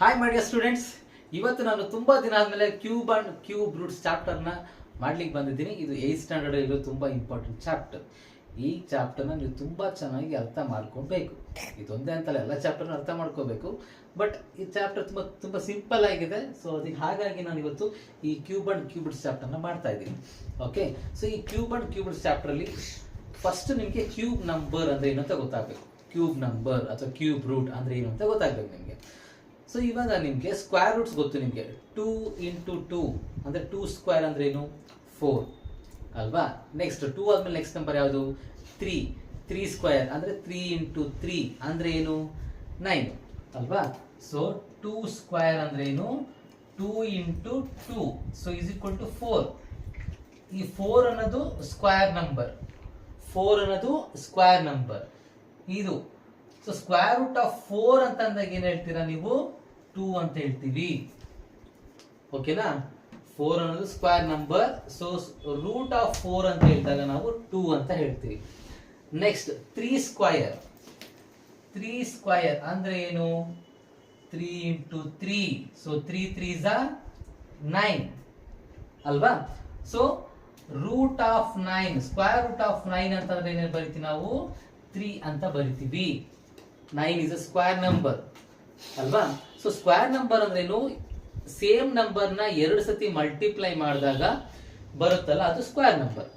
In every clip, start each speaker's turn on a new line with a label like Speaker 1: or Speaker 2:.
Speaker 1: Hi my dear students, ಇವತ್ತು ನಾನು ತುಂಬಾ ದಿನ ಆದ್ಮೇಲೆ ಕ್ಯೂಬ್ ಅಂಡ್ ಕ್ಯೂಬ್ ರೂಟ್ಸ್ ಚಾಪ್ಟರ್ನ ಮಾಡ್ಲಿಕ್ಕೆ ಬಂದಿದ್ದೀನಿ. ಇದು 8th ಸ್ಟ್ಯಾಂಡರ್ಡ್ ಇರೋ ತುಂಬಾ ಇಂಪಾರ್ಟೆಂಟ್ ಚಾಪ್ಟರ್. ಈ ಚಾಪ್ಟರ್ನ ನೀವು ತುಂಬಾ ಚೆನ್ನಾಗಿ ಅರ್ಥ ಮಾಡ್ಕೊಬೇಕು. ಇದೊಂದೇ ಅಂತಲ್ಲ, ಎಲ್ಲ ಚಾಪ್ಟರ್ನ ಅರ್ಥ ಮಾಡ್ಕೋಬೇಕು. ಬಟ್ ಈ ಚಾಪ್ಟರ್ ತುಂಬಾ ಸಿಂಪಲ್ ಆಗಿದೆ. ಸೊ ಅದಕ್ಕೆ ಹಾಗಾಗಿ ನಾನು ಇವತ್ತು ಈ ಕ್ಯೂಬ್ ಅಂಡ್ ಕ್ಯೂಬಿಡ್ಸ್ ಚಾಪ್ಟರ್ನ ಮಾಡ್ತಾ ಇದ್ದೀನಿ. ಓಕೆ, ಸೊ ಈ ಕ್ಯೂಬ್ ಅಂಡ್ ಕ್ಯೂಬಿಡ್ಸ್ ಚಾಪ್ಟರ್ ಅಲ್ಲಿ ಫಸ್ಟ್ ನಿಮಗೆ ಕ್ಯೂಬ್ ನಂಬರ್ ಅಂದ್ರೆ ಏನು ಅಂತ ಗೊತ್ತಾಗಬೇಕು. ಕ್ಯೂಬ್ ನಂಬರ್ ಅಥವಾ ಕ್ಯೂಬ್ ರೂಟ್ ಅಂದ್ರೆ ಏನು ಅಂತ ಗೊತ್ತಾಗಬೇಕು ನಿಮಗೆ. ಸೊ ಇವಾಗ ನಿಮಗೆ ಸ್ಕ್ವೇರ್ ರೂಟ್ಸ್ ಗೊತ್ತು. ನಿಮಗೆ 2 × 2 ಅಂದ್ರೆ 2 ಸ್ಕ್ವೇರ್ ಅಂದ್ರೆ ಏನು 4 ಅಲ್ವಾ. ನೆಕ್ಸ್ಟ್ 2 ಆದ್ಮೇಲೆ ನೆಕ್ಸ್ಟ್ ನಂಬರ್ ಯಾವುದು 3 ಸ್ಕ್ವೇರ್ ಅಂದ್ರೆ 3 × 3 ಅಂದ್ರೆ ಏನು 9 ಅಲ್ವಾ. ಸೊ 2 ಸ್ಕ್ವೇರ್ ಅಂದ್ರೆ ಏನು 2 × 2 ಸೊ ಇಸ್ ಈಕ್ವಲ್ ಟು 4. ಈ 4 ಅನ್ನೋದು ಸ್ಕ್ವೇರ್ ನಂಬರ್. 4 ಅನ್ನೋದು ಸ್ಕ್ವೇರ್ ನಂಬರ್ ಇದು. ಸೊ ಸ್ಕ್ವೇರ್ ರೂಟ್ ಆಫ್ 4 ಅಂತ ಅಂದಾಗ ಏನ್ ಹೇಳ್ತೀರಾ ನೀವು 2 ಅಂತ ಹೇಳ್ತೀವಿ. ಓಕೆನಾ. 4 ಅನ್ನೋದು square number. So root of 4 ಅಂತ ಹೇಳಿದಾಗ ನಾವು 2 ಅಂತ ಹೇಳ್ತೀವಿ. ನೆಕ್ಸ್ಟ್ 3 ಸ್ಕ್ವೇರ್ ಅಂದ್ರೆ ಏನು 3 × 3 ಸೊ 3 3s are 9 ಅಲ್ವಾ. So root of 9 square root of 9 ಅಂತಂದ್ರೆ ಏನೇನು ಬರಿತೀವಿ ನಾವು 3 ಅಂತ ಬರಿತೀವಿ. 9 is a ಸ್ಕ್ವೇರ್ ನಂಬರ್ ಅಲ್ವಾ. ಸೊ ಸ್ಕ್ವೇರ್ ನಂಬರ್ ಅಂದ್ರೇನು ಸೇಮ್ ನಂಬರ್ ನ 2 ಸತಿ ಮಲ್ಟಿಪ್ಲೈ ಮಾಡಿದಾಗ ಬರುತ್ತಲ್ಲ ಅದು ಸ್ಕ್ವೇರ್ ನಂಬರ್.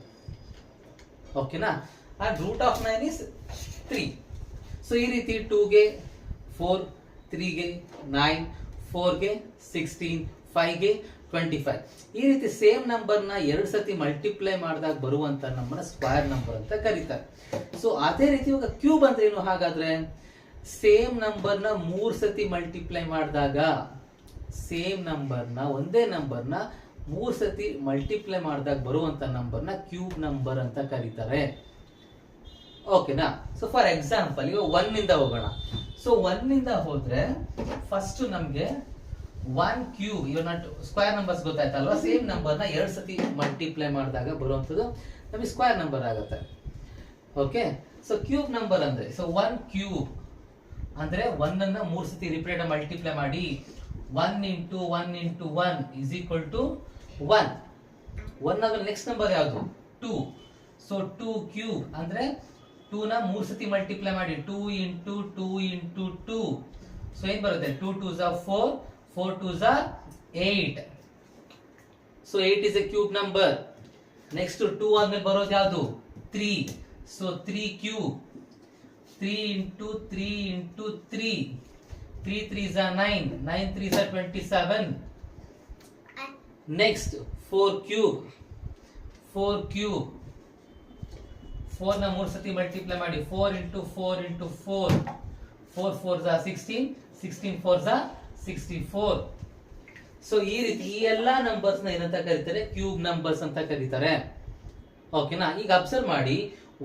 Speaker 1: ಓಕೆನಾ. And root of 9 is 3. So ಈ ರೀತಿ 2 ಗೆ 4, 3 ಗೆ 9, 4 ಗೆ 16, 5 ಗೆ 25 ಈ ರೀತಿ ಸೇಮ್ ನಂಬರ್ ನ 2 ಸತಿ ಮಲ್ಟಿಪ್ಲೈ ಮಾಡಿದಾಗ ಬರುವಂತ ನಂಬರ್ ಸ್ಕ್ವೇರ್ ನಂಬರ್ ಅಂತ ಕರೀತಾರೆ. ಸೊ ಅದೇ ರೀತಿ ಇವಾಗ ಕ್ಯೂಬ್ ಅಂದ್ರೆ ಏನು ಹಾಗಾದ್ರೆ ಸೇಮ್ ನಂಬರ್ ನ 3 ಸತಿ ಮಲ್ಟಿಪ್ಲೈ ಮಾಡಿದಾಗ ಸೇಮ್ ನಂಬರ್ ನ ಒಂದೇ ನಂಬರ್ ನ 3 ಸತಿ ಮಲ್ಟಿಪ್ಲೈ ಮಾಡಿದಾಗ ಬರುವಂತ ನಂಬರ್ ನ ಕ್ಯೂಬ್ ನಂಬರ್ ಅಂತ ಕರೀತಾರೆ. ಓಕೆನಾ. ಸೊ ಫಾರ್ ಎಕ್ಸಾಂಪಲ್ ಇವಾಗ 1 ಇಂದ ಹೋಗೋಣ. ಸೊ 1 ಇಂದ ಹೋದ್ರೆ ಫಸ್ಟ್ ನಮ್ಗೆ 1 ಕ್ಯೂಬ್ ಇವನ್ನ ಸ್ಕ್ವೇರ್ ನಂಬರ್ಸ್ ಗೊತ್ತಾಯ್ತಲ್ವಾ. ಸೇಮ್ ನಂಬರ್ ನ 2 ಸತಿ ಮಲ್ಟಿಪ್ಲೈ ಮಾಡಿದಾಗ ಬರುವಂತದ್ದು ನಮಗೆ ಸ್ಕ್ವೇರ್ ನಂಬರ್ ಆಗುತ್ತೆ. ಓಕೆ. ಸೊ ಕ್ಯೂಬ್ ನಂಬರ್ ಅಂದ್ರೆ ಸೊ 1 ಕ್ಯೂಬ್ ಅಂದ್ರೆ 1 ಅನ್ನ 3 ಸತಿ ರಿಪೀಟ್ ಮಲ್ಟಿಪ್ಲೈ ಮಾಡಿ 1 × 1 × 1 is equal to 1. 1 ಆದ್ಮೇಲೆ ನೆಕ್ಸ್ಟ್ ನಂಬರ್ ಯಾವುದು 2. ಸೊ 2 ಕ್ಯೂಬ್ ಅಂದ್ರೆ 2 ನ 3 ಸತಿ ಮಲ್ಟಿಪ್ಲೈ ಮಾಡಿ 2 × 2 × 2 ಸೊ ಏನ್ ಬರುತ್ತೆ 2 2s are 4, 4 2s are 8. So 8 is a cube number. Next 2 ಆದ್ಮೇಲೆ ಬರೋದು ಯಾವುದು 3. So 3 cube 3 × 3 × 3 3 3s are 9, 9 3s are 27. Next 4 cube 4 ನ 3 ಸತಿ ಮಲ್ಟಿಪ್ಲೈ ಮಾಡಿ 4 × 4 × 4 4 4s are 16, 16 4s are 64. So ಈ ರೀತಿ ಈ ಎಲ್ಲಾ ನಂಬರ್ಸ್ ನ ಏನಂತ ಕರೀತಾರೆ ಕ್ಯೂಬ್ ನಂಬರ್ಸ್ ಅಂತ ಕರೀತಾರೆ. ಓಕೆನಾ. ಈಗ ಅಬ್ಸರ್ವ್ ಮಾಡಿ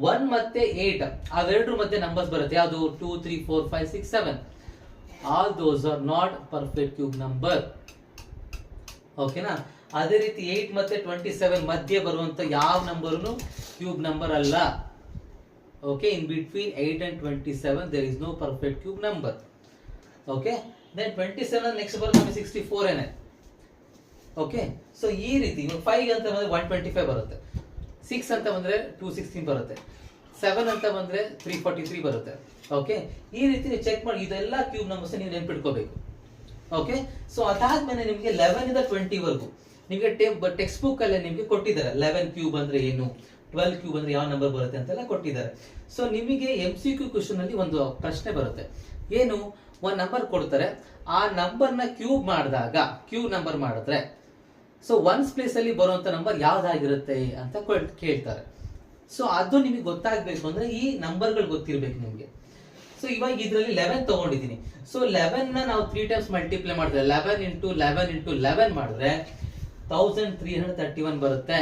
Speaker 1: 1 ಮತ್ತೆ 8 ಅವೆರಡರ ಮಧ್ಯೆ ನಂಬರ್ಸ್ ಬರುತ್ತೆ ಯಾವುದು 2 3 4 5 6 7. All those are not perfect cube number. ಓಕೆನಾ. ಅದೇ ರೀತಿ 8 ಮತ್ತೆ 27 ಮಧ್ಯೆ ಬರುವಂತ ಯಾವ ನಂಬರ್ನು ಕ್ಯೂಬ್ ನಂಬರ್ ಅಲ್ಲ. Okay. In between 8 and 27 there is no perfect cube number. Okay. then 27 next ಬರುತ್ತೆ ನಮಗೆ 64 ಏನೇ. ಓಕೆ. ಸೊ ಈ ರೀತಿ 5 ಅಂತ ಬಂದ್ರೆ 125 ಬರುತ್ತೆ, 6 ಅಂತ ಬಂದ್ರೆ 216 ಬರುತ್ತೆ, 7 ಅಂತ ಬಂದ್ರೆ 343 ಬರುತ್ತೆ. ಓಕೆ. ಈ ರೀತಿ ನೀವು ಚೆಕ್ ಮಾಡಿ ಇದೆಲ್ಲ ಕ್ಯೂಬ್ ನಂಬರ್ಸ್ ನೀವು ನೆನ್ಪಿಟ್ಕೋಬೇಕು. ಓಕೆ. ಸೊ ಅದಾದ್ಮೇಲೆ ನಿಮಗೆ 11 ಇಂದ 20 ವರೆಗೂ ನಿಮಗೆ ಟೆಕ್ಸ್ಟ್ ಬುಕ್ ಅಲ್ಲೇ ನಿಮಗೆ ಕೊಟ್ಟಿದ್ದಾರೆ 11 ಕ್ಯೂಬ್ ಅಂದ್ರೆ ಏನು, 12 ಕ್ಯೂಬ್ ಅಂದ್ರೆ ಯಾವ ನಂಬರ್ ಬರುತ್ತೆ ಅಂತೆಲ್ಲ ಕೊಟ್ಟಿದ್ದಾರೆ. ಸೊ ನಿಮಗೆ MCQ ಕ್ವೆಶ್ಚನ್ ಅಲ್ಲಿ ಒಂದು ಪ್ರಶ್ನೆ ಬರುತ್ತೆ. ಏನು, ಒಂದು ನಂಬರ್ ಕೊಡ್ತಾರೆ, ಆ ನಂಬರ್ ನ ಕ್ಯೂಬ್ ಮಾಡಿದಾಗ ಕ್ಯೂಬ್ ನಂಬರ್ ಮಾಡಿದ್ರೆ ಸೊ 1's ಪ್ಲೇಸ್ ಅಲ್ಲಿ ಬರುವಂತ ನಂಬರ್ ಯಾವ್ದಾಗಿರುತ್ತೆ ಅಂತ ಕೇಳ್ತಾರೆ. ಸೊ ಅದು ನಿಮಗೆ ಗೊತ್ತಾಗ್ಬೇಕು ಅಂದ್ರೆ ಈ ನಂಬರ್ಗಳು ಗೊತ್ತಿರ್ಬೇಕು ನಿಮ್ಗೆ. ಸೊ ಇವಾಗ ಇದರಲ್ಲಿ 11 ತಗೊಂಡಿದ್ದೀನಿ. ಸೊ 11 ನ ನಾವು 3 ಟೈಮ್ಸ್ ಮಲ್ಟಿಪ್ಲೈ ಮಾಡಿದ್ರೆ 11 × 11 × 11 ಮಾಡಿದ್ರೆ 1331 ಬರುತ್ತೆ.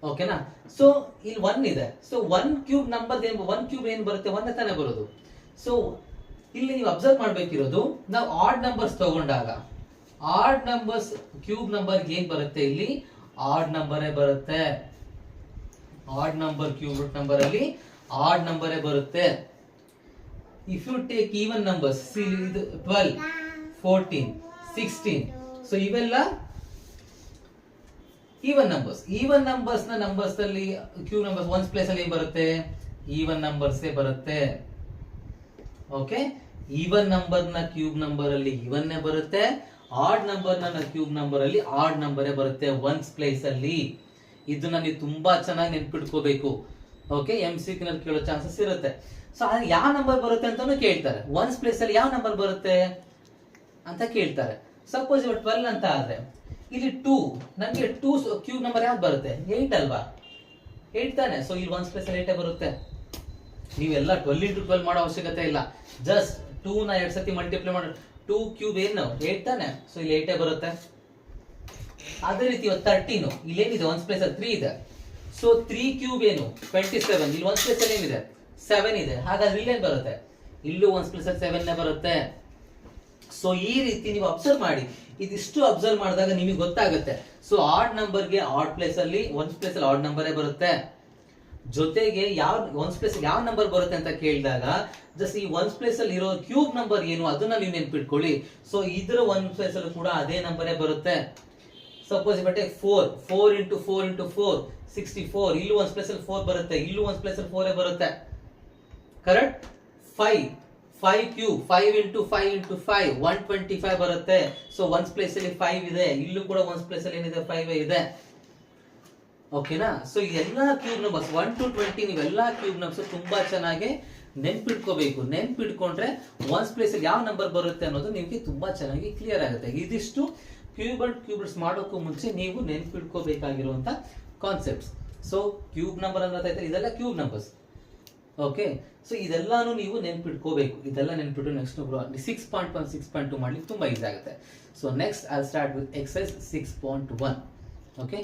Speaker 1: ಓಕೆನಾ. ಸೊ ಇಲ್ಲಿ 1 ಇದೆ. ಸೊ 1 ಕ್ಯೂಬ್ ನಂಬರ್ 1 ಕ್ಯೂಬ್ ಏನ್ ಬರುತ್ತೆ 1 ತಾನೇ ಬರೋದು. ಸೊ ಇಲ್ಲಿ ನೀವು ಅಬ್ಸರ್ವ್ ಮಾಡ್ಬೇಕಿರೋದು ನಾವು ಆಡ್ ನಂಬರ್ಸ್ ತಗೊಂಡಾಗ ಆಡ್ ನಂಬರ್ಸ್ ಕ್ಯೂಬ್ ನಂಬರ್ ಏನ್ ಬರುತ್ತೆ ಇಲ್ಲಿ ಆಡ್ ನಂಬರೇ ಬರುತ್ತೆ. Odd number cube root number ಅಲ್ಲಿ ಆಡ್ ನಂಬರೇ ಬರುತ್ತೆ. If you take even numbers 12, 14, 16. So ಇವೆಲ್ಲ ಈವನ್ ನಂಬರ್ಸ್. ಈವನ್ ನಂಬರ್ಸ್ ನ ನಂಬರ್ಸ್ ಅಲ್ಲಿ ಕ್ಯೂಬ್ ನಂಬರ್ಸ್ ಒನ್ಸ್ ಪ್ಲೇಸ್ ಅಲ್ಲಿ ಬರುತ್ತೆ, ಈವನ್ ನಂಬರ್ಸ್ ಬರುತ್ತೆ. ಓಕೆ, ಈವನ್ ನಂಬರ್ ನ ಕ್ಯೂಬ್ ನಂಬರ್ ಅಲ್ಲಿ ಈವನ್ ಬರುತ್ತೆ, ಆಡ್ ನಂಬರ್ ನ ಕ್ಯೂಬ್ ನಂಬರ್ ಅಲ್ಲಿ ಆಡ್ ನಂಬರ್ ಬರುತ್ತೆ ಒನ್ಸ್ ಪ್ಲೇಸ್ ಅಲ್ಲಿ. ಇದನ್ನ ನೀವು ತುಂಬಾ ಚೆನ್ನಾಗಿ ನೆನ್ಪಿಟ್ಕೋಬೇಕು. ಓಕೆ, MCQ ನಲ್ಲಿ ಕೇಳೋ ಚಾನ್ಸಸ್ ಇರುತ್ತೆ. ಸೊ ಯಾವ ನಂಬರ್ ಬರುತ್ತೆ ಅಂತಾನು ಕೇಳ್ತಾರೆ. ಒನ್ಸ್ ಪ್ಲೇಸ್ ಅಲ್ಲಿ ಯಾವ ನಂಬರ್ ಬರುತ್ತೆ ಅಂತ ಕೇಳ್ತಾರೆ. ಸಪೋಸ್ ಇವಾಗ 12 ಅಂತ ಆದ್ರೆ ಇಲ್ಲಿ 2, ನಮಗೆ 2 ಕ್ಯೂಬ್ ನಂಬರ್ ಯಾವ್ದು ಬರುತ್ತೆ? 8 ಅಲ್ವಾ? 8 ತಾನೆ. ಸೊ ಇಲ್ಲಿ ಒನ್ಸ್ ಪ್ಲೇಸ್ ಅಲ್ಲಿ 8 ಬರುತ್ತೆ. ನೀವೆಲ್ಲ 12 into 12 ಮಾಡೋ ಅವಶ್ಯಕತೆ ಇಲ್ಲ. ಜಸ್ಟ್ 2 ನ 2 ಸತಿ ಮಲ್ಟಿಪ್ಲೈ ಮಾಡಿ 2 ಕ್ಯೂಬ್ ಏನು 8 ತಾನೆ. ಸೊ ಇಲ್ಲಿ 8 ಬರುತ್ತೆ. ಅದೇ ರೀತಿ 13 ಇಲ್ಲಿ ಏನಿದೆ ಒನ್ಸ್ ಪ್ಲೇಸ್ ಅಲ್ಲಿ 3 ಇದೆ. ಸೊ 3 ಕ್ಯೂಬ್ ಏನು 27, ಇಲ್ಲಿ ಒನ್ಸ್ ಪ್ಲೇಸ್ ಅಲ್ಲಿ ಏನಿದೆ 7 ಇದೆ. ಹಾಗಾದ್ರೆ ಇಲ್ಲೇನ್ ಬರುತ್ತೆ? ಇಲ್ಲೂ ಒನ್ಸ್ ಪ್ಲೇಸ್ ಅಲ್ಲಿ 7 ಬರುತ್ತೆ. ಸೊ ಈ ರೀತಿ ನೀವು ಅಬ್ಸರ್ವ್ ಮಾಡಿ. ಇದಿಷ್ಟು ಅಬ್ಸರ್ವ್ ಮಾಡಿದಾಗ ನಿಮಗೆ ಗೊತ್ತಾಗುತ್ತೆ. ಸೊ ಆಡ್ ನಂಬರ್ಗೆ ಆಡ್ ಪ್ಲೇಸ್ ಅಲ್ಲಿ ಒನ್ಸ್ ಪ್ಲೇಸ್ ಅಲ್ಲಿ ಆಡ್ ನಂಬರೇ ಬರುತ್ತೆ. ಜೊತೆಗೆ ಯಾವ ಒನ್ಸ್ ಪ್ಲೇಸ್ ಯಾವ ನಂಬರ್ ಬರುತ್ತೆ ಅಂತ ಕೇಳಿದಾಗ ಜಸ್ಟ್ ಈ ಒನ್ಸ್ ಪ್ಲೇಸ್ ಅಲ್ಲಿ ಇರೋ ಕ್ಯೂಬ್ ನಂಬರ್ ಏನು ಅದನ್ನ ನೀವು ನೆನ್ಪಿಟ್ಕೊಳ್ಳಿ. ಸೊ ಇದ್ರ ಒನ್ ಪ್ಲೇಸ್ ಅಲ್ಲಿ ಕೂಡ ಅದೇ ನಂಬರೇ ಬರುತ್ತೆ. ಸಪೋಸ್ ಬಟ್ಟೆ 4 into 4 into 4 64. ಇಲ್ಲೂ ಒನ್ಸ್ ಪ್ಲೇಸ್ ಅಲ್ಲಿ 4 ಬರುತ್ತೆ, ಇಲ್ಲೂ ಒನ್ಸ್ ಪ್ಲೇಸ್ ಅಲ್ಲಿ 4 ಬರುತ್ತೆ. ಕರೆಕ್ಟ್. 5 ಕ್ಯೂಬ್ 5 into 5 into 5 125 ಬರುತ್ತೆ. ಸೊ ಒನ್ಸ್ ಪ್ಲೇಸ್ ಅಲ್ಲಿ 5 ಇದೆ, ಇಲ್ಲೂ ಕೂಡ ಒನ್ಸ್ ಪ್ಲೇಸ್ ಅಲ್ಲಿ ಏನಿದೆ 5 ಇದೆ. ಓಕೆನಾ? ಸೊ ಎಲ್ಲಾ ಕ್ಯೂಬ್ ನಂಬರ್ಸ್ 1 to 20 ನೀವೆಲ್ಲಾ ಕ್ಯೂಬ್ ನಂಬರ್ಸ್ ತುಂಬಾ ಚೆನ್ನಾಗಿ ನೆನ್ಪಿಟ್ಕೋಬೇಕು. ನೆನ್ಪಿಟ್ಕೊಂಡ್ರೆ ಒನ್ಸ್ ಪ್ಲೇಸ್ ಅಲ್ಲಿ ಯಾವ ನಂಬರ್ ಬರುತ್ತೆ ಅನ್ನೋದು ನಿಮಗೆ ತುಂಬಾ ಚೆನ್ನಾಗಿ ಕ್ಲಿಯರ್ ಆಗುತ್ತೆ. ಇದಿಷ್ಟು ಕ್ಯೂಬ್ ಅಂಡ್ ಕ್ಯೂಬ್ಸ್ ಮಾಡೋಕ್ಕೂ ಮುಂಚೆ ನೀವು ನೆನ್ಪಿಟ್ಕೋಬೇಕಾಗಿರುವಂತ ಕಾನ್ಸೆಪ್ಟ್ಸ್. ಸೊ ಕ್ಯೂಬ್ ನಂಬರ್ ಅಂದ್ರೆ ಇದೆಲ್ಲ ಕ್ಯೂಬ್ ನಂಬರ್ಸ್. ಓಕೆ, ಸೊ ಇದೆಲ್ಲಾನು ನೀವು ನೆನ್ಪಿಟ್ಕೋಬೇಕು. ಇದೆಲ್ಲ ನೆನ್ಪಿಟ್ಟು ನೆಕ್ಸ್ಟ್ 6.1 6.2 ಮಾಡ್ಲಿಕ್ಕೆ ತುಂಬಾ ಈಸಿ ಆಗುತ್ತೆ. So next I start with exercise 6.1. Okay,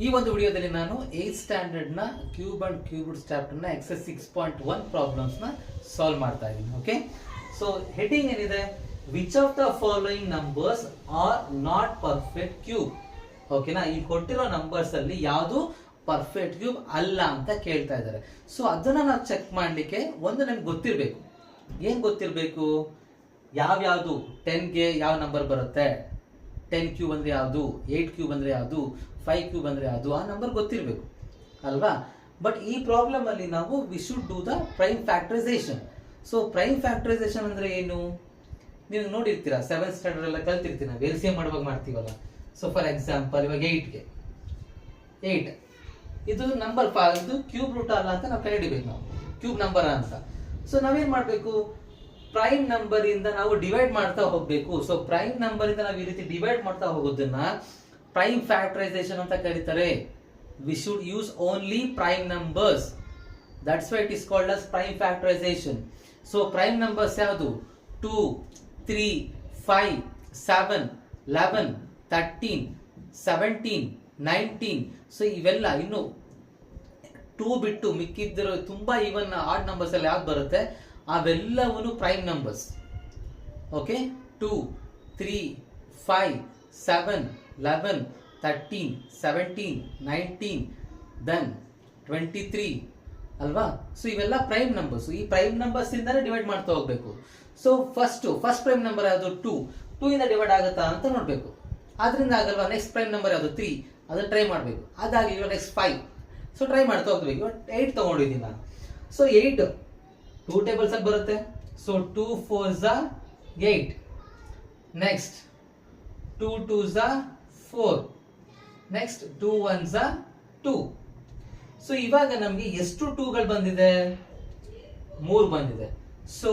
Speaker 1: ಈ ಒಂದು ವಿಡಿಯೋದಲ್ಲಿ ನಾನು 8th ಸ್ಟ್ಯಾಂಡರ್ಡ್ ನ ಕ್ಯೂಬ್ ಅಂಡ್ ಕ್ಯೂಬಿಡ್ಸ್ ಚಾಪ್ಟರ್ ನ ಎಕ್ಸರ್ಸೈಸ್ 6.1 ಪ್ರಾಬ್ಲಮ್ಸ್ ನ ಸಾಲ್ವ್ ಮಾಡ್ತಾ ಇದ್ದೀನಿ. ಓಕೆ, ಸೊ ಹೆಡಿಂಗ್ ಏನಿದೆ? Which of the following numbers are not perfect cube. ಓಕೆನಾ? ಈ ಕೊಟ್ಟಿರೋ ನಂಬರ್ಸ್ ಅಲ್ಲಿ ಯಾವುದು ಪರ್ಫೆಕ್ಟ್ ಕ್ಯೂಬ್ ಅಲ್ಲ ಅಂತ ಕೇಳ್ತಾ ಇದ್ದಾರೆ. ಸೊ ಅದನ್ನ ನಾವು ಚೆಕ್ ಮಾಡ್ಲಿಕ್ಕೆ ಒಂದು ನಮ್ಗೆ ಗೊತ್ತಿರ್ಬೇಕು. ಏನ್ ಗೊತ್ತಿರ್ಬೇಕು? ಯಾವ್ಯಾವ್ದು 10ಗೆ ಯಾವ ನಂಬರ್ ಬರುತ್ತೆ, 10 ಕ್ಯೂಬ್ ಅಂದ್ರೆ ಯಾವುದು, 8 ಕ್ಯೂಬ್ ಅಂದ್ರೆ ಯಾವುದು, 5 ಕ್ಯೂಬ್ ಅಂದ್ರೆ ಯಾವುದು, ಆ ನಂಬರ್ ಗೊತ್ತಿರ್ಬೇಕು ಅಲ್ವಾ? ಬಟ್ ಈ ಪ್ರಾಬ್ಲಮ್ ಅಲ್ಲಿ ನಾವು we should do the prime factorisation. So prime factorisation ಅಂದ್ರೆ ಏನು? ನೀವು ನೋಡಿರ್ತೀರಾ 7th ಸ್ಟ್ಯಾಂಡರ್ಡ್ ಎಲ್ಲ ಕಲ್ತಿರ್ತೀರ, ನಾವು LCM ಮಾಡುವಾಗ ಮಾಡ್ತೀವಲ್ಲ. ಸೊ ಫಾರ್ ಎಕ್ಸಾಂಪಲ್ ಇವಾಗ 8ಗೆ 8 ಇದು ನಂಬರ್ ಇದು ಕ್ಯೂಬ್ ರೂಟ್ ಅಲ್ಲ ಅಂತ ನಾವು ಕಂಡುಹಿಡಿಬೇಕು. ನಾವು ಕ್ಯೂಬ್ ನಂಬರ್ ಅಂತ. ಸೊ ನಾವೇನ್ ಮಾಡ್ಬೇಕು? ಪ್ರೈಮ್ ನಂಬರ್ ಇಂದ ನಾವು ಡಿವೈಡ್ ಮಾಡ್ತಾ ಹೋಗ್ಬೇಕು. ಸೊ ಪ್ರೈಮ್ ನಂಬರ್ ಇಂದ ನಾವು ಈ ರೀತಿ ಡಿವೈಡ್ ಮಾಡ್ತಾ ಹೋಗೋದನ್ನ ಪ್ರೈಮ್ ಫ್ಯಾಕ್ಟರೈಸೇಷನ್ ಅಂತ ಕರೀತಾರೆ. We should use only prime numbers. That's why it is called as prime factorisation. So prime numbers ಯಾವುದು? 2, 3, 5, 7, 11, 13, 17, 19. ಸೊ ಇವೆಲ್ಲ ಇನ್ನು 2 ಬಿಟ್ಟು ಮಿಕ್ಕಿದ್ದಿರೋ ತುಂಬಾ ಈವನ್ ಆಡ್ ನಂಬರ್ಸ್ ಅಲ್ಲಿ ಯಾವ್ದು ಬರುತ್ತೆ ಅವೆಲ್ಲವೂ ಪ್ರೈಮ್ ನಂಬರ್ಸ್. ಓಕೆ, 2, 3, 5, 7, 11, 13, 17, 19, then 23 ಅಲ್ವಾ? ಸೊ ಇವೆಲ್ಲ ಪ್ರೈಮ್ ನಂಬರ್ಸ್. ಈ ಪ್ರೈಮ್ ನಂಬರ್ಸ್ ಇಂದಾನೆ ಡಿವೈಡ್ ಮಾಡ್ತಾ ಹೋಗ್ಬೇಕು. ಸೊ ಫಸ್ಟ್ ಪ್ರೈಮ್ ನಂಬರ್ ಯಾವುದು? 2 ಇಂದ ಡಿವೈಡ್ ಆಗುತ್ತಾ ಅಂತ ನೋಡ್ಬೇಕು. ಅದರಿಂದ ಆಗಲ್ವಾ? ನೆಕ್ಸ್ಟ್ ಪ್ರೈಮ್ ನಂಬರ್ ಯಾವುದು? 3, ಅದನ್ನ ಟ್ರೈ ಮಾಡ್ಬೇಕು. ಅದಾಗಲಿಲ್ಲ ನೆಕ್ಸ್ಟ್ 5. ಸೊ ಟ್ರೈ ಮಾಡ್ತಾ ಹೋಗ್ಬೇಕು. 8 ತಗೊಂಡಿದ್ದೀನಿ ನಾನು. ಸೊ 8 2 ಟೇಬಲ್ಸ್ ಅಲ್ಲಿ ಬರುತ್ತೆ. So 2 4s are 8. Next 2 2s are 4. Next 2 1s are 2. So ಇವಾಗ ನಮ್ಗೆ ಎಷ್ಟು 2ಗಳು ಬಂದಿದೆ? 3 ಬಂದಿದೆ. ಸೊ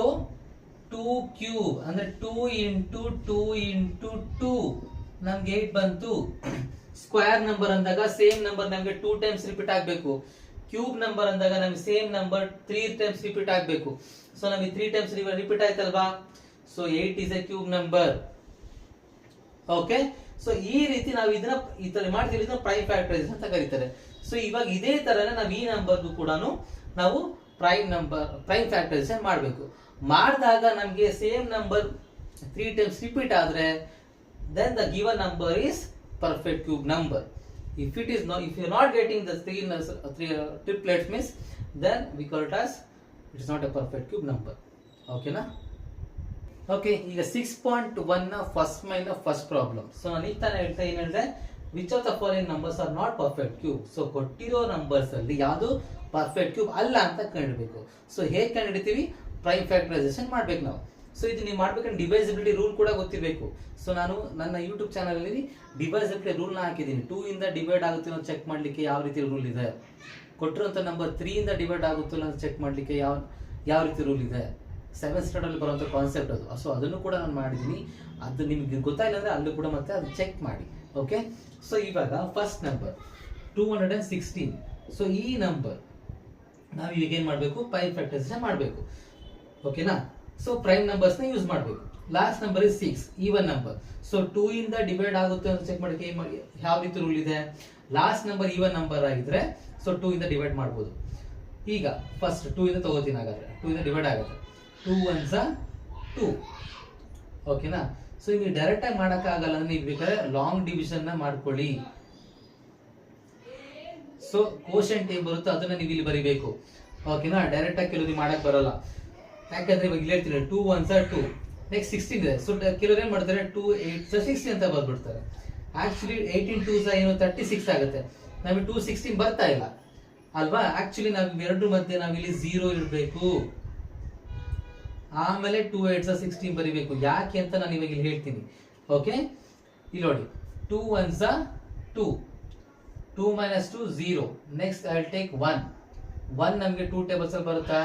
Speaker 1: 2 ಕ್ಯೂಬ್ ಅಂದ್ರೆ 2 into 2 into 2 ನಮ್ಗೆ 8 ಬಂತು. ಸ್ಕ್ವೇರ್ ನಂಬರ್ ಅಂದಾಗ ಸೇಮ್ ನಂಬರ್ ನಮ್ಗೆ 2 ಟೈಮ್ಸ್ ರಿಪೀಟ್ ಆಗಬೇಕು. ಕ್ಯೂಬ್ ನಂಬರ್ ಅಂದಾಗ ನಮ್ಗೆ ಸೇಮ್ ನಂಬರ್ 3 ಟೈಮ್ಸ್ ರಿಪೀಟ್ ಆಗಬೇಕು. ಸೊ ನಮಗೆ 3 ಟೈಮ್ಸ್ ರಿಪೀಟ್ ಆಯ್ತಲ್ವಾ? So 8 is a cube number. Okay, so ಈ ರೀತಿ ನಾವು ಇದನ್ನ ಈ ತರ ಮಾಡ್ತೀವಿ. ಇದನ್ನ ಪ್ರೈಮ್ ಫ್ಯಾಕ್ಟರೈಸೇಷನ್ ಅಂತ ಕರೀತಾರೆ. ಸೊ ಇವಾಗ ಇದೇ ತರನೇ ನಾವು ಈ ನಂಬರ್ಗೂ ಕೂಡ ನಾವು ಪ್ರೈಮ್ ಫ್ಯಾಕ್ಟರೈಸೇಷನ್ ಮಾಡಬೇಕು. ಮಾಡಿದಾಗ ನಮಗೆ ಸೇಮ್ ನಂಬರ್ 3 ಟೈಮ್ಸ್ ರಿಪೀಟ್ ಆದ್ರೆ then the given number is perfect cube number. If you are not getting the three triplets means then we call it as it is not a perfect cube number. ಓಕೆನಾ? Okay, ಈಗ 6.1 ನ first problem. So ನಾನು ಈಗ ತಾನೇ ಏನ್ ಹೇಳಿದೆ, which of the following numbers are not perfect cube. So ಕೊಟ್ಟಿರೋ numbers ಅಲ್ಲಿ ಯಾವುದು ಪರ್ಫೆಕ್ಟ್ ಕ್ಯೂಬ್ ಅಲ್ಲ ಅಂತ ಕಂಡುಹಿಡಿಬೇಕು. ಸೊ ಹೇಗೆ ಕಂಡುಹಿಡಿತೀವಿ? ಪ್ರೈಮ್ ಫ್ಯಾಕ್ಟರೈಸೇಷನ್ ಮಾಡ್ಬೇಕು ನಾವು. ಸೊ ಇದು ನೀವು ಮಾಡ್ಬೇಕಂದ್ರೆ ಡಿವೈಸಿಬಿಲಿಟಿ ರೂಲ್ ಕೂಡ ಗೊತ್ತಿರಬೇಕು. ಸೊ ನಾನು ನನ್ನ ಯೂಟ್ಯೂಬ್ ಚಾನಲ್ ಅಲ್ಲಿ ಡಿವೈಸಿಬಿಲಿಟಿ ರೂಲ್ ನ ಹಾಕಿದ್ದೀನಿ. 2 ಇಂದ ಡಿವೈಡ್ ಆಗುತ್ತೆ ಅಂತ ಚೆಕ್ ಮಾಡ್ಲಿಕ್ಕೆ ಯಾವ ರೀತಿ ರೂಲ್ ಇದೆ, ಕೊಟ್ಟಿರುವಂತ ನಂಬರ್ 3 ಇಂದ ಡಿವೈಡ್ ಆಗುತ್ತಿಲ್ಲ ಅಂತ ಚೆಕ್ ಮಾಡ್ಲಿಕ್ಕೆ ಯಾವ ರೀತಿ ರೂಲ್ ಇದೆ. 7th ಸ್ಟ್ಯಾಂಡರ್ಡ್ ಅಲ್ಲಿ ಬರುವಂತ ಕಾನ್ಸೆಪ್ಟ್ ಅದು. ಸೊ ಅದನ್ನು ಕೂಡ ನಾನು ಮಾಡಿದ್ದೀನಿ. ಅದು ನಿಮ್ಗೆ ಗೊತ್ತಾಯಿಲ್ಲ ಅಂದ್ರೆ ಅಲ್ಲೂ ಕೂಡ ಮತ್ತೆ ಅದು ಚೆಕ್ ಮಾಡಿ. ಓಕೆ, ಸೊ ಇವಾಗ ಫಸ್ಟ್ ನಂಬರ್ 216. ಸೊ ಈ ನಂಬರ್ ನಾವು ಈಗ ಏನ್ ಮಾಡಬೇಕು? ಪ್ರೈಮ್ ಫ್ಯಾಕ್ಟರೈಸೇಷನ್ ಮಾಡಬೇಕು. ಓಕೆನಾ? ಸೊ ಪ್ರೈಮ್ ನಂಬರ್ಸ್ ನ ಯೂಸ್ ಮಾಡಬೇಕು. Last number is 6, even number. So 2 ಇಂದ ಡಿವೈಡ್ ಆಗುತ್ತೆ ಅಂತ ಚೆಕ್ ಮಾಡಕ್ಕೆ ಯಾವ ರೀತಿ ರೂಲ್ ಇದೆ? ಲಾಸ್ಟ್ ನಂಬರ್ ಈವನ್ ನಂಬರ್ ಆಗಿದ್ರೆ ಸೊ 2 ಇಂದ ಡಿವೈಡ್ ಮಾಡಬಹುದು. ಈಗ ಫಸ್ಟ್ 2 ಇಂದ ತಗೋತೀನಿ. ಹಾಗಾದ್ರೆ 2 ಇಂದ ಡಿವೈಡ್ ಆಗುತ್ತೆ. 2 1s are 2. ಓಕೆನಾ? ಸೊ ನೀವು ಡೈರೆಕ್ಟ್ ಆಗಿ ಮಾಡಕ್ ಆಗಲ್ಲ ಅಂದ್ರೆ ನೀವು ಬೇಕಾದ್ರೆ ಲಾಂಗ್ ಡಿವಿಷನ್ ನ ಮಾಡ್ಕೊಳ್ಳಿ. ಸೊ ಕೋಶೆಂಟ್ ಏನ್ ಬರುತ್ತೋ ಅದನ್ನ ನೀವು ಇಲ್ಲಿ ಬರಿಬೇಕು. ಓಕೆನಾ? ಡೈರೆಕ್ಟ್ ಆಗಿ ಕೆಲವರು ಮಾಡಕ್ ಬರಲ್ಲ. ಯಾಕಂದ್ರೆ ಇವಾಗ ಇಲ್ಲಿ ಹೇಳ್ತೀನಿ 2 1s are 2, ನೆಕ್ಸ್ಟ್ 16 ಇದೆ. ಸೊ ಕೆಲವರು ಏನ್ ಮಾಡ್ತಾರೆ 2 8s are 16 ಅಂತ ಬರ್ಬಿಡ್ತಾರೆ. ಆಕ್ಚುಲಿ 18 2s are ಏನು 36 ಆಗುತ್ತೆ. ನಮಗೆ 2 16 ಬರ್ತಾ ಇಲ್ಲ ಅಲ್ವಾ? ಆಕ್ಚುಲಿ ನಾವು ಎರಡು ಮಧ್ಯೆ ನಾವಿಲ್ಲಿ 0 ಇರಬೇಕು, ಆಮೇಲೆ 2 8s are 16 ಬರಿಬೇಕು. ಯಾಕೆ ಅಂತ ನಾನು ಇವಾಗ ಇಲ್ಲಿ ಹೇಳ್ತೀನಿ. ಓಕೆ, ಇಲ್ಲಿ ನೋಡಿ 2 1s are 2, 2 minus 2 0. Next I will take 1 ನಮಗೆ 2 ಟೇಬಲ್ಸ್ ಅಲ್ಲಿ ಬರುತ್ತಾ?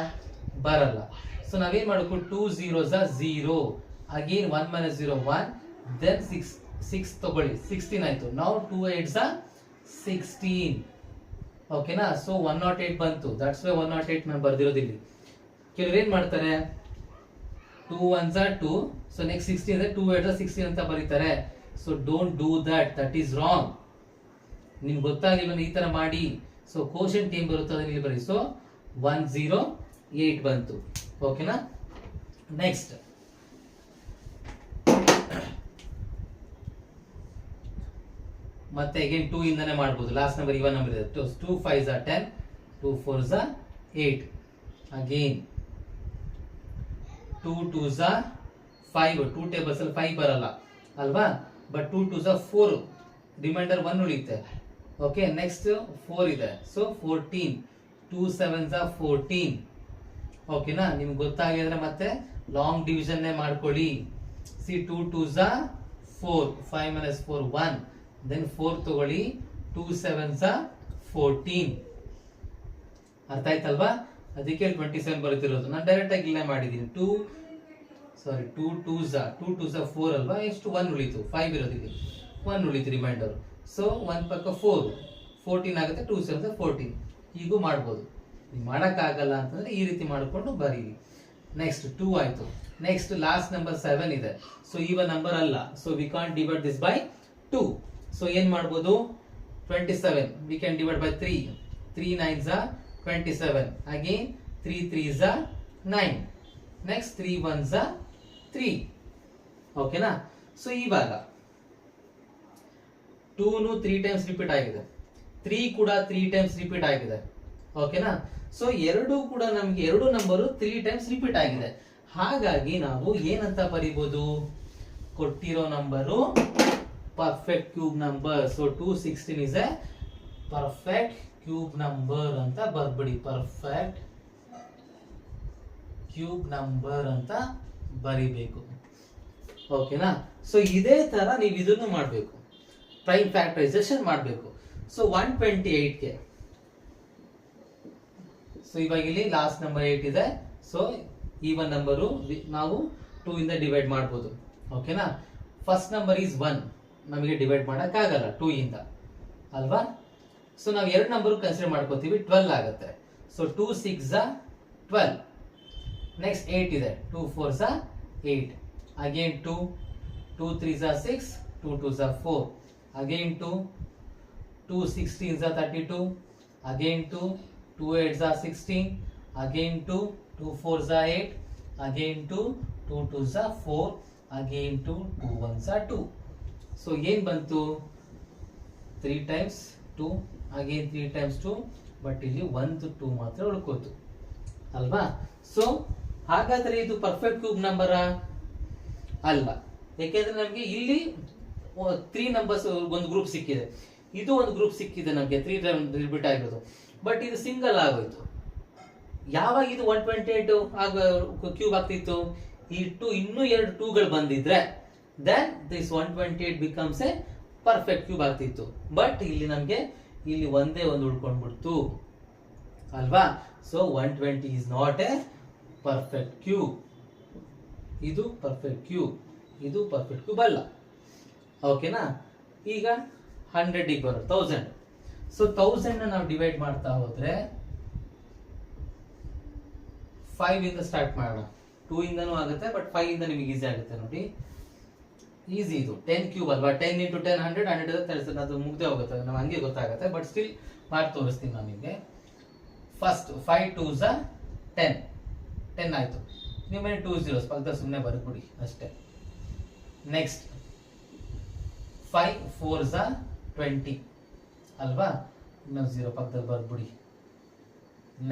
Speaker 1: ಬರಲ್ಲ. ಸೊ ನಾವೇನ್ ಮಾಡಬೇಕು? 2 0s are 0, again 1 minus 0 1, then 6 ತಗೊಳ್ಳಿ, 16 ಆಯ್ತು. Now 2 8s are 16. ಓಕೆನಾ? ಸೊ 108 ಬಂತು. ದಟ್ಸ್ ವೈ 108 ನಾನು ಬರ್ದಿರೋದಿಲ್ಲಿ. ಕೆಲವರು ಏನ್ ಮಾಡ್ತಾರೆ 2 1s are 2, ಸೊ ನೆಕ್ಸ್ಟ್ 16 ಇದೆ, 2 8s are 16 ಅಂತ ಬರೀತಾರೆ. So don't do that is wrong. ನಿಮ್ಗೆ ಗೊತ್ತಾಗಿಲ್ಲ ಈ ತರ ಮಾಡಿ. ಸೊ ಕೋಶೆಂಟ್ ಏನ್ ಬರುತ್ತೆ ಅದನ್ನ ಇಲ್ಲಿ ಬರೀ. ಸೊ 108 ಬಂತು. ಓಕೆನಾ? ನೆಕ್ಸ್ಟ್ ಮತ್ತೆ ಅಗೇನ್ 2 ಇಂದಾನೆ ಮಾಡಬಹುದು. ಲಾಸ್ಟ್ ನಂಬರ್ ಇವನ್ ನಂಬರ್ ಇದೆ. 2 5s are 10, 2 4s are 8, again 2 2s are 5. 2 tables ಅಲ್ಲಿ 5 ಬರಲ್ಲ ಅಲ್ವಾ? ಬಟ್ 2 2s are 4, ರಿಮೈಂಡರ್ 1 ಉಳಿಯುತ್ತೆ. ಓಕೆ, ನೆಕ್ಸ್ಟ್ 4 ಇದೆ. So 14, 2 7s are 14. ಓಕೆನಾ? ನಿಮ್ಗೆ ಗೊತ್ತಾಗಿದ್ರೆ ಮತ್ತೆ ಲಾಂಗ್ ಡಿವಿಷನ್ ಮಾಡ್ಕೊಳ್ಳಿ. See 2 2s are 4, 5 minus 4 1, then 4 ತಗೊಳ್ಳಿ, 2 7s are 14. ಅರ್ಥ ಆಯ್ತಲ್ವಾ? ಅದಕ್ಕೆ 27 ಬರುತ್ತಿರೋದು. ನಾನು ಡೈರೆಕ್ಟ್ ಆಗಿ ಇಲ್ಲೇ ಮಾಡಿದ್ದೀನಿ. 2 2s are 4 ಅಲ್ವಾ? ಎಷ್ಟು 1 ಉಳಿತು, 5 ಇರೋದಿಲ್ಲ, 1 ಉಳಿತು ರಿಮೈಂಡರ್. ಸೊ 1 ಪಕ್ಕ 4, 14 ಆಗುತ್ತೆ. 2 7s are 14. ಹೀಗೂ ಮಾಡ್ಬೋದು. ಮಾಡಕ್ ಆಗಲ್ಲ ಅಂತಂದ್ರೆ ಈ ರೀತಿ ಮಾಡ್ಕೊಂಡು ಬರೀರಿ. ನೆಕ್ಸ್ಟ್ 2 ಆಯ್ತು. ನೆಕ್ಸ್ಟ್ ಲಾಸ್ಟ್ ನಂಬರ್ 7 ಇದೆ. ಸೊ ಈವನ್ ನಂಬರ್ ಅಲ್ಲ. So we can't divide this by 2. So ಏನ್ ಮಾಡ್ಬೋದು? 27 we can divide by 3. 3 9s are 27, again 3 3s are 9, next 3 1s are 3. ಓಕೆನಾ? ಸೊ ಇವಾಗ 2 3 ಟೈಮ್ಸ್ ರಿಪೀಟ್ ಆಗಿದೆ, 3 ಕೂಡ 3 ಟೈಮ್ಸ್ ರಿಪೀಟ್ ಆಗಿದೆ. ಓಕೆನಾ? ಸೊ ಎರಡು ಕೂಡ ನಮ್ಗೆ ಎರಡು ನಂಬರು 3 ಟೈಮ್ಸ್ ರಿಪೀಟ್ ಆಗಿದೆ. ಹಾಗಾಗಿ ನಾವು ಏನಂತ ಬರೀಬಹುದು? ಕೊಟ್ಟಿರೋ number perfect cube number. So 216 is A perfect cube number ಅಂತ ಬರ್ಬಿಡಿ. ಪರ್ಫೆಕ್ಟ್ ಕ್ಯೂಬ್ ನಂಬರ್ ಅಂತ ಬರಿಬೇಕು. ಓಕೆನಾ? ಸೊ ಇದೇ ತರ ನೀವು ಇದನ್ನು ಮಾಡಬೇಕು, ಪ್ರೈಮ್ ಫ್ಯಾಕ್ಟರೈಸೇಷನ್ ಮಾಡಬೇಕು. ಸೊ 128ಗೆ ಸೊ ಇವಾಗ ಇಲ್ಲಿ ಲಾಸ್ಟ್ ನಂಬರ್ 8 ಇದೆ. ಸೊ ಈವನ್ ನಂಬರು ನಾವು 2 ಇಂದ ಡಿವೈಡ್ ಮಾಡಬಹುದು. ಓಕೆನಾ? ಫಸ್ಟ್ ನಂಬರ್ ಈಸ್ 1, ನಮಗೆ ಡಿವೈಡ್ ಮಾಡಕ್ ಆಗಲ್ಲ 2 ಇಂದ ಅಲ್ವಾ? ಸೊ ನಾವು ಎರಡು ನಂಬರ್ ಕನ್ಸಿಡರ್ ಮಾಡ್ಕೋತೀವಿ, 12 ಆಗುತ್ತೆ. So 2 6s are 12. ನೆಕ್ಸ್ಟ್ 8 ಇದೆ, 2 4s are 8, again 2 3s are 6, 2 2s are 4, again 2 16s are 32, again 2 8s are 16, again 2 4s are 8, again 2 2s are 4, again 2 1s are 2. So ಏನ್ ಬಂತು? 3 times 2, ಅಗೇನ್ 3 times 2, ಬಟ್ ಇಲ್ಲಿ 1 2 ಮಾತ್ರ ಉಳ್ಕೋತು ಅಲ್ವಾ? So ಹಾಗಾದ್ರೆ ಇದು perfect cube number ಅಲ್ಲ, ಯಾಕೆಂದ್ರೆ ನಮ್ಗೆ ಇಲ್ಲಿ 3 ನಂಬರ್ಸ್ ಒಂದು ಗ್ರೂಪ್ ಸಿಕ್ಕಿದೆ, ಇದು ಒಂದು ಗ್ರೂಪ್ ಸಿಕ್ಕಿದೆ ನಮ್ಗೆ 3 ಟೈಮ್ ರಿಪೀಟ್ ಆಗಿರೋದು, ಬಟ್ ಇದು ಸಿಂಗಲ್ ಆಗೋಯ್ತು. ಯಾವಾಗ ಇದು 128 ಕ್ಯೂಬ್ ಆಗ್ತಿತ್ತು, ಈ ಇನ್ನೂ 2 2ಗಳು ಬಂದಿದ್ರೆ then this 128 becomes a perfect cube ಆಗ್ತಿತ್ತು. ಬಟ್ ಇಲ್ಲಿ ನಮ್ಗೆ ಇಲ್ಲಿ ಒಂದೇ ಒಂದು ಉಳ್ಕೊಂಡ್ಬಿಡ್ತು ಅಲ್ವಾ? So 120 is not a perfect cube. ಇದು ಪರ್ಫೆಕ್ಟ್ ಕ್ಯೂಬ್, ಇದು ಪರ್ಫೆಕ್ಟ್ ಕ್ಯೂಬ್ ಅಲ್ಲ. ಓಕೆನಾ? ಈಗ 100 ಗೆ ಬರೋದು 1000. ಸೊ 1000 ನಾವು ಡಿವೈಡ್ ಮಾಡ್ತಾ ಹೋದ್ರೆ 5 ಇಂದ ಸ್ಟಾರ್ಟ್ ಮಾಡೋಣ. 2 ಇಂದನೂ ಆಗುತ್ತೆ, ಬಟ್ 5 ಇಂದ ನಿಮಗೆ ಈಸಿ ಆಗುತ್ತೆ ನೋಡಿ. ಈಸಿ ಇದು 10 ಕ್ಯೂಬ್ ಅಲ್ವಾ? 10 × 10 100, 100 ಅದು ಮುಗ್ದೇ ಹೋಗುತ್ತೆ, ನಾವು ಹಂಗೆ ಗೊತ್ತಾಗುತ್ತೆ. ಬಟ್ ಸ್ಟಿಲ್ ಮಾಡಿ ತೋರಿಸ್ತೀನಿ ನಾನು ನಿಮಗೆ. ಫಸ್ಟ್ 5 2s 10 ಆಯ್ತು. ನೀವು ಮೇಲೆ 2 zeros ಪಕ್ಕದಲ್ಲಿ ಸುಮ್ಮನೆ ಬರ್ಬಿಡಿ ಅಷ್ಟೇ. ನೆಕ್ಸ್ಟ್ 5 4s 20 ಅಲ್ವಾ? ಇನ್ನೊಂದು 0 ಪಕ್ಕದಲ್ಲಿ ಬರ್ಬಿಡಿ.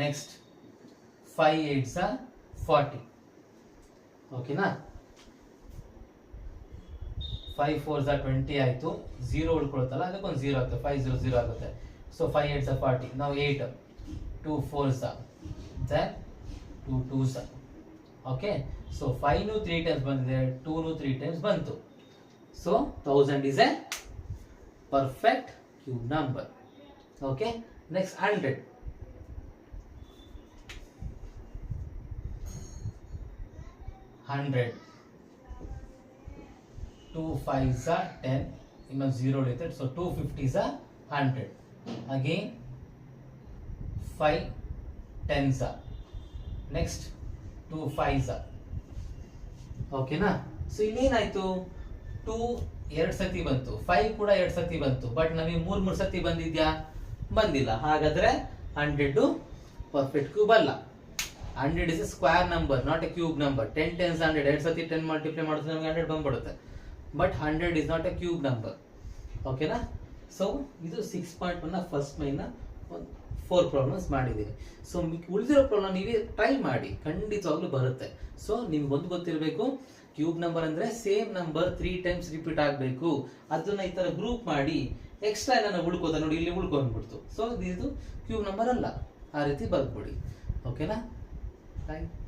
Speaker 1: Next 5 8s 40. ಓಕೆನಾ? 5 4s 20 ಆಯ್ತು. 0 ಉಳ್ಕೊಳುತ್ತಲ್ಲ, ಅದಕ್ಕೊಂದು 0 ಆಗುತ್ತೆ, 5 0 0 ಆಗುತ್ತೆ. So 5 8s 40. ನಾವು 8 2 4s then 2 2s. Okay, so 5 ನು 3 ಟೈಮ್ಸ್ ಬಂದಿದೆ, 2 ನು 3 ಟೈಮ್ಸ್ ಬಂತು. So 1000 is a perfect cube number. Okay, next 100. 2 5s 10, ಇನ್ನೊಂದು 0 ಉಳಿಯುತ್ತೆ. So 2 50s 100. Again 5 10s. Next 2 5s. ಓಕೆನಾ? ಸೊ ಇಲ್ಲೇನಾಯ್ತು, 2 2 ಸತಿ ಬಂತು, 5 ಕೂಡ 2 ಸತಿ ಬಂತು, ಬಟ್ ನಮಗೆ 3 ಸತಿ ಬಂದಿದ್ಯಾ? ಬಂದಿಲ್ಲ. ಹಾಗಾದ್ರೆ 100 ಪರ್ಫೆಕ್ಟ್ ಕ್ಯೂಬ್ ಅಲ್ಲ. 100 is a square number, not a cube number. 10 10s 100, 2 ಸತಿ 10 ಮಲ್ಟಿಪ್ಲೈ ಮಾಡಿದ್ರೆ ನಮಗೆ 100 ಬಂದ್ಬಿಡುತ್ತೆ. But 100 is not a cube number. ಓಕೆನಾ? ಸೊ ಇದು 6.1 ಫಸ್ಟ್ ಮೈನ 4 ಪ್ರಾಬ್ಲಮ್ಸ್ ಮಾಡಿದ್ದೀವಿ. ಸೊ ಉಳಿದಿರೋ ಪ್ರಾಬ್ಲಮ್ ನೀವೇ ಟ್ರೈ ಮಾಡಿ, ಖಂಡಿತವಾಗ್ಲೂ ಬರುತ್ತೆ. ಸೊ ನಿಮ್ಗೆ ಒಂದು ಗೊತ್ತಿರಬೇಕು, ಕ್ಯೂಬ್ ನಂಬರ್ ಅಂದ್ರೆ ಸೇಮ್ ನಂಬರ್ 3 ಟೈಮ್ಸ್ ರಿಪೀಟ್ ಆಗಬೇಕು. ಅದನ್ನ ಈ ತರ ಗ್ರೂಪ್ ಮಾಡಿ ಎಕ್ಸ್ಟ್ರಾ ಏನಾನ ಉಳ್ಕೋದ ನೋಡಿ, ಇಲ್ಲಿ ಉಳ್ಕೊಂಡ್ಬಿಡ್ತು. ಸೊ ಇದು ಕ್ಯೂಬ್ ನಂಬರ್ ಅಲ್ಲ, ಆ ರೀತಿ ಬರ್ಬಿಡಿ. ಓಕೆನಾ? Thank you.